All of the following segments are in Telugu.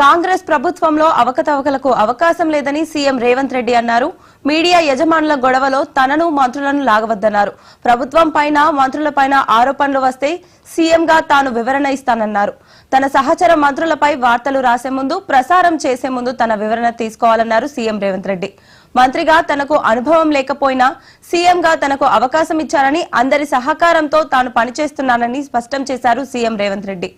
కాంగ్రెస్ ప్రభుత్వంలో అవకతవకలకు అవకాశం లేదని సీఎం రేవంత్ రెడ్డి అన్నారు. మీడియా యజమానుల గొడవలో తనను మంత్రులను లాగవద్దన్నారు. ప్రభుత్వం పైన మంత్రులపైన ఆరోపణలు వస్తే సీఎంగా తాను వివరణ ఇస్తానన్నారు. తన సహచర మంత్రులపై వార్తలు రాసే ముందు, ప్రసారం చేసే ముందు తన వివరణ తీసుకోవాలన్నారు సీఎం రేవంత్ రెడ్డి. మంత్రిగా తనకు అనుభవం లేకపోయినా సీఎంగా తనకు అవకాశం ఇచ్చారని, అందరి సహకారంతో తాను పనిచేస్తున్నానని స్పష్టం చేశారు సీఎం రేవంత్ రెడ్డి.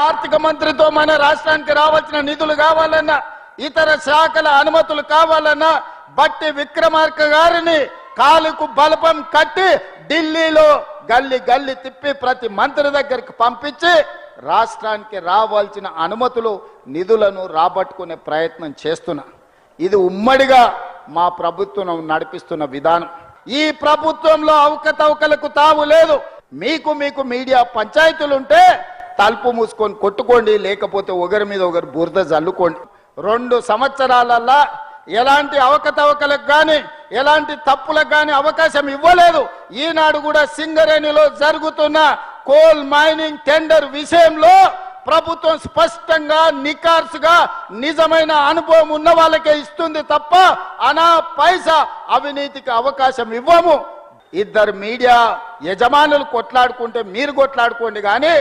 ఆర్థిక మంత్రితో మన రాష్ట్రానికి రావాల్సిన నిధులు కావాలన్నా, ఇతర శాఖల అనుమతులు కావాలన్నా బట్టి విక్రమార్క గారిని కాలుకు బలపం కట్టి ఢిల్లీలో గల్లి గల్లి తిప్పి ప్రతి మంత్రి దగ్గరికి పంపించి రాష్ట్రానికి రావాల్సిన అనుమతులు, నిధులను రాబట్టుకునే ప్రయత్నం చేస్తున్నా. ఇది ఉమ్మడిగా మా ప్రభుత్వం నడిపిస్తున్న విధానం. ఈ ప్రభుత్వంలో అవకతవకలకు తావు లేదు. మీకు మీడియా పంచాయతీలుంటే తలుపు మూసుకొని కొట్టుకోండి, లేకపోతే ఒకరి మీద ఒకరు బురద జల్లుకోండి. 2 సంవత్సరాలల్లా ఎలాంటి అవకతవకలకు కానీ ఎలాంటి తప్పులకు కానీ అవకాశం ఇవ్వలేదు. ఈనాడు కూడా సింగరేణిలో జరుగుతున్న కోల్ మైనింగ్ టెండర్ విషయంలో ప్రభుత్వం స్పష్టంగా నికార్సుగా నిజమైన అనుభవం ఉన్న వాళ్ళకే ఇస్తుంది తప్ప అనా పైసా అవినీతికి అవకాశం ఇవ్వము. 2 మీడియా యజమానులు కొట్లాడుకుంటే మీరు కొట్లాడుకోండి, కానీ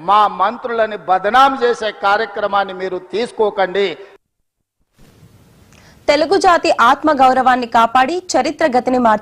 మా మంత్రులని బదనాం చేసే కార్యక్రమాన్ని మీరు తీసుకోకండి. తెలుగు జాతి ఆత్మ గౌరవాన్ని కాపాడి చరిత్ర గతిని మార్చి